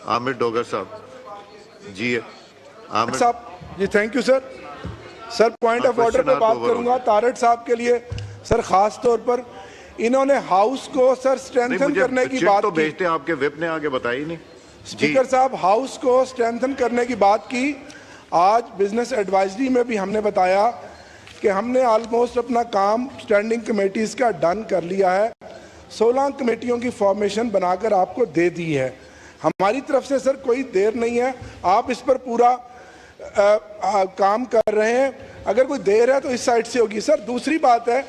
आमिर डोगर साहब। जी आमिर साहब जी, thank you sir. Sir point of order पे बात करूंगा तारड़ साहब के लिए। सर खास तौर पर इन्होंने हाउस को सर स्ट्रेंथन करने की बात तो की। भेजते हैं, आपके विप ने आगे बताई नहीं। स्पीकर साहब, हाउस को स्ट्रेंथन करने की बात की। आज बिजनेस एडवाइजरी में भी हमने बताया कि हमने ऑलमोस्ट अपना काम स्टैंडिंग कमेटीज का डन कर लिया है। 16 कमेटियों की फॉर्मेशन बनाकर आपको दे दी है। हमारी तरफ से सर कोई देर नहीं है, आप इस पर पूरा काम कर रहे हैं। अगर कोई देर है तो इस साइड से होगी। सर दूसरी बात है,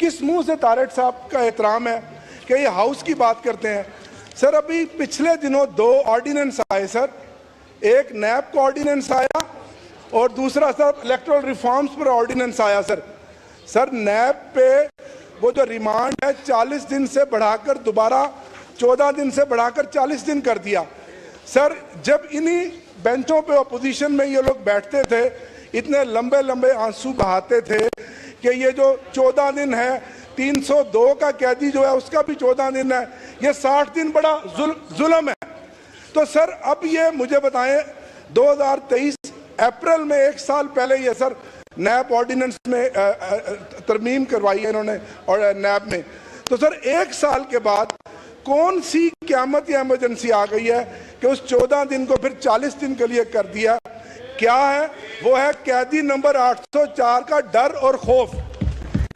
किस मुंह से तारड़ साहब का एहतराम है कि ये हाउस की बात करते हैं। सर अभी पिछले दिनों 2 ऑर्डिनेंस आए सर, एक नैब का ऑर्डिनेंस आया और दूसरा सर इलेक्टोरल रिफॉर्म्स पर ऑर्डिनेंस आया। सर नैब पे वो जो रिमांड है 40 दिन से बढ़ाकर दोबारा 14 दिन से बढ़ाकर 40 दिन कर दिया। सर जब इन्हीं बेंचों पे अपोजिशन में ये लोग बैठते थे, इतने लंबे लंबे आंसू बहाते थे कि ये जो 14 दिन है, 302 का कैदी जो है उसका भी 14 दिन है, ये 60 दिन बड़ा जुल्म है। तो सर अब ये मुझे बताएं, 2023 अप्रैल में 1 साल पहले ये सर नैब ऑर्डिनेंस में तरमीम करवाई है इन्होंने और नैब में। तो सर 1 साल के बाद कौन सी क़यामत या इमरजेंसी आ गई है कि उस 14 दिन को फिर 40 दिन के लिए कर दिया? क्या है वो? है कैदी नंबर 804 का डर और खौफ।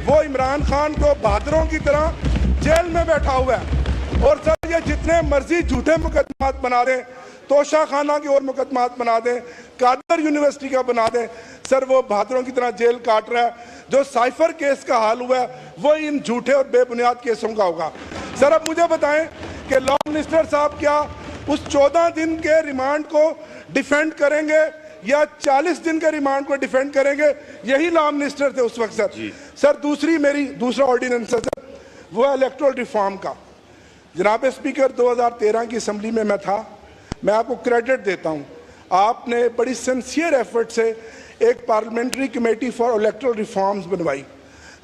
वो इमरान खान को बहादुरों की तरह जेल में बैठा हुआ है। और सर ये जितने मर्जी झूठे मुकदमात बना दें, तोशा खाना की और मुकदमात बना दें, कादर यूनिवर्सिटी का बना दें, सर वो बहादुरों की तरह जेल काट रहा है। जो साइफर केस का हाल हुआ है वो इन झूठे और बेबुनियाद केसों का होगा। सर अब मुझे बताएं कि लॉ मिनिस्टर साहब क्या उस 14 दिन के रिमांड को डिफेंड करेंगे या 40 दिन के रिमांड को डिफेंड करेंगे? यही लॉ मिनिस्टर थे उस वक्त सर। सर दूसरा ऑर्डिनेंस है सर, वो है इलेक्टोरल रिफॉर्म का। जनाब स्पीकर 2013 की असम्बली में मैं था, मैं आपको क्रेडिट देता हूँ, आपने बड़ी सिंसियर एफर्ट से एक parliamentary committee for electoral reforms बनवाई।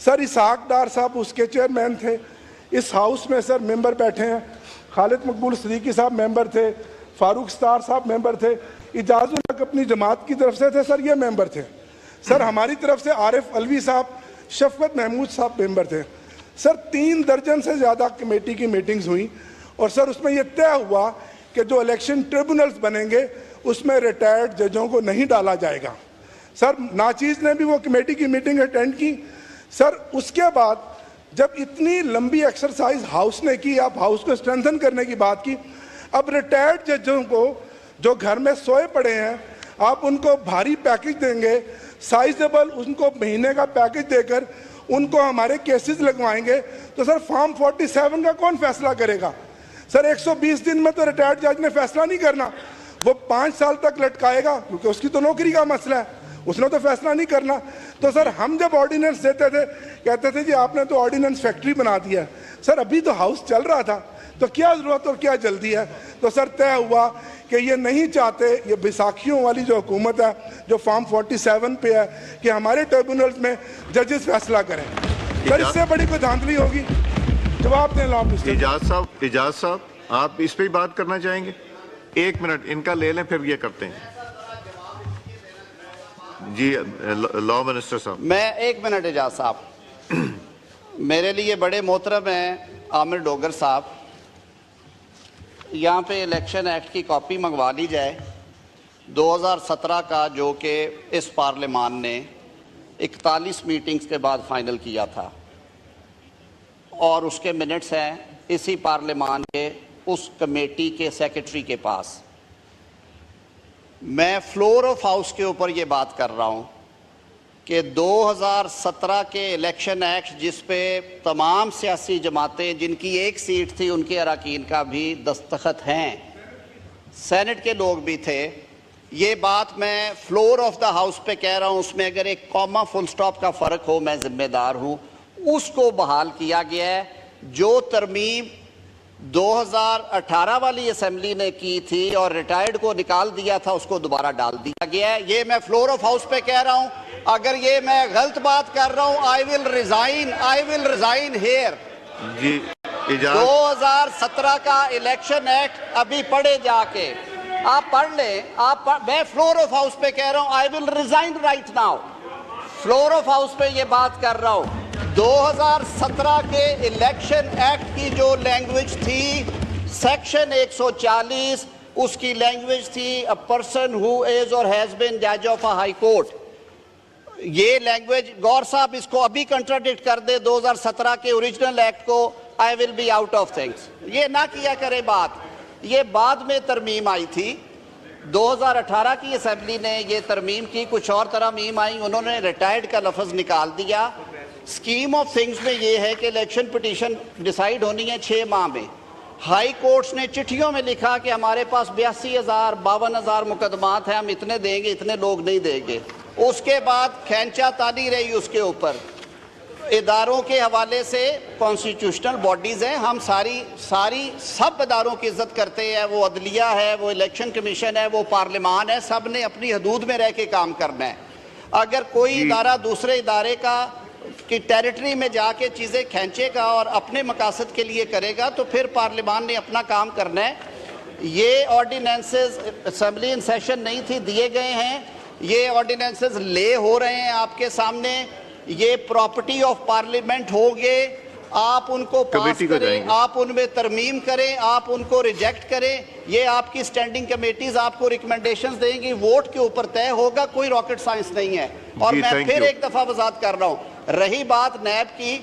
सर इसहाक डार साहब उसके चेयरमैन थे। इस हाउस में सर मेंबर बैठे हैं, खालिद मकबूल सदीकी साहब मेंबर थे, फारूक स्टार साहब मेंबर थे, इजाजुल हक अपनी जमात की तरफ से थे सर, ये मेंबर थे। सर हमारी तरफ से आरिफ अलवी साहब, शफकत महमूद साहब मेंबर थे। सर 3 दर्जन से ज़्यादा कमेटी की मीटिंग्स हुई और सर उसमें यह तय हुआ कि जो इलेक्शन ट्रिब्यूनल्स बनेंगे उसमें रिटायर्ड जजों को नहीं डाला जाएगा। सर नाचीज़ ने भी वो कमेटी की मीटिंग अटेंड की। सर उसके बाद जब इतनी लंबी एक्सरसाइज हाउस ने की, आप हाउस को स्ट्रेंथन करने की बात की, अब रिटायर्ड जजों को जो घर में सोए पड़े हैं आप उनको भारी पैकेज देंगे, साइजेबल उनको महीने का पैकेज देकर उनको हमारे केसेस लगवाएंगे। तो सर फॉर्म 47 का कौन फैसला करेगा? सर 120 दिन में तो रिटायर्ड जज ने फैसला नहीं करना, वो 5 साल तक लटकाएगा क्योंकि उसकी तो नौकरी का मसला है, उसने तो फैसला नहीं करना। तो सर हम जब ऑर्डिनेंस देते थे कहते थे जी आपने तो ऑर्डिनेंस फैक्ट्री बना दिया है। सर अभी तो हाउस चल रहा था, तो क्या ज़रूरत और क्या जल्दी है? तो सर तय हुआ कि ये नहीं चाहते, ये बैसाखियों वाली जो हुकूमत है जो फॉर्म 47 पे है कि हमारे ट्रिब्यूनल्स में जजेस फैसला करें। सर इससे बड़ी कोई धांधली होगी? जवाब दें लॉ मिनिस्टर। इजाज साहब आप इस पर बात करना चाहेंगे? 1 मिनट इनका ले लें फिर ये करते हैं। जी लॉ मिनिस्टर साहब। मैं 1 मिनट इजाज साहब, मेरे लिए बड़े मोहतरम हैं आमिर डोगर साहब, यहाँ पे इलेक्शन एक्ट की कॉपी मंगवा ली जाए 2017 का, जो कि इस पार्लियामान ने 41 मीटिंग्स के बाद फाइनल किया था और उसके मिनट्स हैं इसी पार्लियामान के उस कमेटी के सेक्रेटरी के पास। मैं फ्लोर ऑफ हाउस के ऊपर ये बात कर रहा हूँ कि 2017 के इलेक्शन एक्ट जिस पे तमाम सियासी जमातें जिनकी 1 सीट थी उनके अरकान का भी दस्तखत हैं, सेनेट के लोग भी थे, ये बात मैं फ्लोर ऑफ द हाउस पे कह रहा हूँ। उसमें अगर एक कॉमा फुल स्टॉप का फ़र्क हो मैं ज़िम्मेदार हूँ। उसको बहाल किया गया है। जो तरमीम 2018 वाली असेंबली ने की थी और रिटायर्ड को निकाल दिया था उसको दोबारा डाल दिया गया है। ये मैं फ्लोर ऑफ हाउस पे कह रहा हूं। अगर ये मैं गलत बात कर रहा हूं आई विल रिजाइन हियर। जी 2017 का इलेक्शन एक्ट अभी पढ़े जाके आप पढ़ लें, मैं फ्लोर ऑफ हाउस पे कह रहा हूं, I will resign right now. Floor of house पे ये बात कर रहा हूं। 2017 के इलेक्शन एक्ट की जो लैंग्वेज थी, सेक्शन 140, उसकी लैंग्वेज थी अ पर्सन हु इज और हैज बीन जज ऑफ अ हाई कोर्ट। ये लैंग्वेज, गौर साहब इसको अभी कंट्राडिक्ट कर दे 2017 के ओरिजिनल एक्ट को, I will be out of things. ये ना किया करे बात, ये बाद में तरमीम आई थी। 2018 की असेंबली ने ये तरमीम की, कुछ और तरमीम आई, उन्होंने रिटायर्ड का लफ्ज़ निकाल दिया। स्कीम ऑफ थिंग्स में ये है कि इलेक्शन पिटीशन डिसाइड होनी है 6 माह में। हाई कोर्ट्स ने चिट्ठियों में लिखा कि हमारे पास 82,000 52,000 मुकदमात हैं, हम इतने देंगे, इतने लोग नहीं देंगे। उसके बाद खैंचा तानी रही उसके ऊपर। इदारों के हवाले से कॉन्स्टिट्यूशनल बॉडीज़ हैं, हम सारी सब इदारों की इज्जत करते हैं। वो अदलिया है, वो इलेक्शन कमीशन है, वो पार्लियामान है, सब ने अपनी हदूद में रह के काम करना है। अगर कोई इदारा दूसरे इदारे की टेरिटरी में जाके चीज़ें खींचेगा और अपने मकासद के लिए करेगा तो फिर पार्लियामान ने अपना काम करना है। ये ऑर्डिनेंसेस असेंबली इन सेशन नहीं थी, दिए गए हैं। ये ऑर्डिनेंसेस ले हो रहे हैं आपके सामने। ये प्रॉपर्टी ऑफ पार्लियामेंट होंगे, आप उनको पास करें, आप उनमें तरमीम करें, आप उनको रिजेक्ट करें। ये आपकी स्टैंडिंग कमेटीज आपको रिकमेंडेशंस देंगी, वोट के ऊपर तय होगा, कोई रॉकेट साइंस नहीं है। और मैं फिर एक दफा वजाहत कर रहा हूं, रही बात नैब की,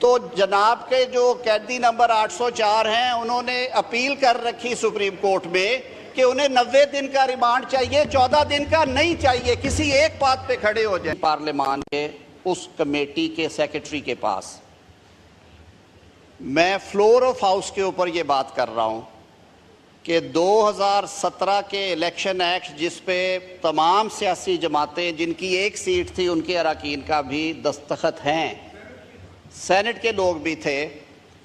तो जनाब के जो कैदी नंबर 804 हैं, उन्होंने अपील कर रखी सुप्रीम कोर्ट में कि उन्हें 90 दिन का रिमांड चाहिए, 14 दिन का नहीं चाहिए। किसी एक बात पे खड़े हो जाए। पार्लियामान के उस कमेटी के सेक्रेटरी के पास मैं फ्लोर ऑफ हाउस के ऊपर ये बात कर रहा हूं कि 2017 के इलेक्शन एक्ट जिस पे तमाम सियासी जमातें, जिनकी एक सीट थी, उनके अरकान का भी दस्तखत हैं, सेनेट के लोग भी थे।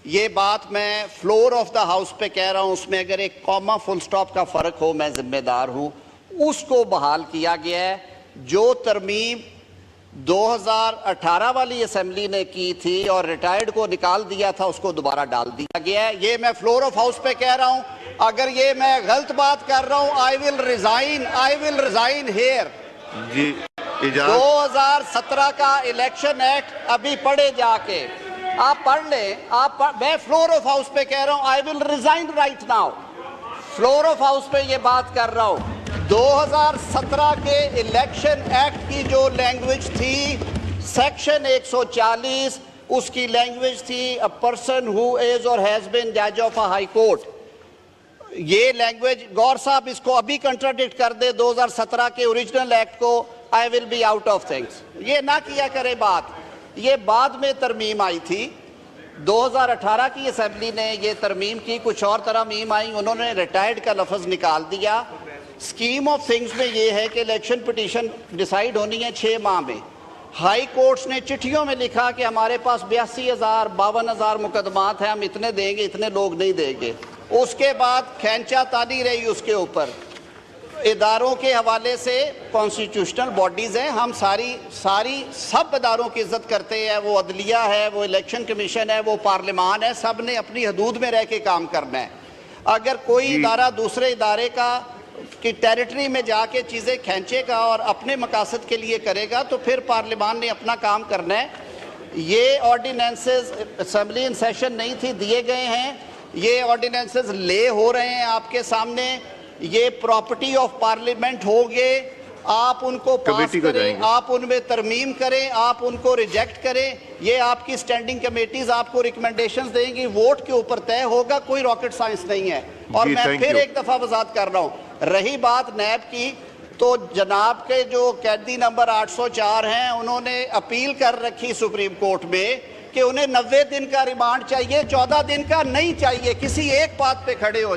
ये बात मैं फ्लोर ऑफ द हाउस पे कह रहा हूं, उसमें अगर एक कॉमा फुल स्टॉप का फ़र्क हो, मैं जिम्मेदार हूं। उसको बहाल किया गया है। जो तरमीम 2018 वाली असेंबली ने की थी और रिटायर्ड को निकाल दिया था, उसको दोबारा डाल दिया गया है। ये मैं फ्लोर ऑफ हाउस पे कह रहा हूं। अगर ये मैं गलत बात कर रहा हूं, आई विल रिजाइन हियर। जी 2017 का इलेक्शन एक्ट अभी पढ़े जाके, आप पढ़ लें, मैं फ्लोर ऑफ हाउस पे कह रहा हूं, I will resign right now. Floor of house पे ये बात कर रहा हूं। 2017 के इलेक्शन एक्ट की जो लैंग्वेज थी, सेक्शन 140, उसकी लैंग्वेज थी अ पर्सन हु इज और हैज बीन जज ऑफ अ हाई कोर्ट। ये लैंग्वेज, गौर साहब इसको अभी कंट्राडिक्ट कर दे 2017 के ओरिजिनल एक्ट को, I will be out of things. ये ना किया करे बात, ये बाद में तरमीम आई थी। 2018 की असेंबली ने ये तरमीम की, कुछ और तरमीम आई, उन्होंने रिटायर्ड का लफ्ज़ निकाल दिया। स्कीम ऑफ थिंग्स में ये है कि इलेक्शन पिटीशन डिसाइड होनी है 6 माह में। हाई कोर्ट्स ने चिट्ठियों में लिखा कि हमारे पास 82,000 52,000 मुकदमात हैं, हम इतने देंगे, इतने लोग नहीं देंगे। उसके बाद खैंचा तानी रही उसके ऊपर। इदारों के हवाले से कॉन्स्टिट्यूशनल बॉडीज़ हैं, हम सारी सब इदारों की इज्जत करते हैं। वो अदलिया है, वो इलेक्शन कमीशन है, वो पार्लियामान है, सब ने अपनी हदूद में रह के काम करना है। अगर कोई इदारा दूसरे इदारे की टेरिटरी में जाके चीज़ें खींचेगा और अपने मकासद के लिए करेगा तो फिर पार्लियामान ने अपना काम करना है। ये ऑर्डिनेंसेस असेंबली इन सेशन नहीं थी, दिए गए हैं। ये ऑर्डिनेंसेस ले हो रहे हैं आपके सामने। ये प्रॉपर्टी ऑफ पार्लियामेंट होंगे, आप उनको पास करें, आप उनमें तरमीम करें, आप उनको रिजेक्ट करें। ये आपकी स्टैंडिंग कमेटीज आपको रिकमेंडेशंस देंगी, वोट के ऊपर तय होगा, कोई रॉकेट साइंस नहीं है। और मैं फिर एक दफा वजाहत कर रहा हूं, रही बात नैब की, तो जनाब के जो कैदी नंबर 804 हैं, उन्होंने अपील कर रखी सुप्रीम कोर्ट में कि उन्हें 90 दिन का रिमांड चाहिए, 14 दिन का नहीं चाहिए। किसी एक बात पे खड़े हो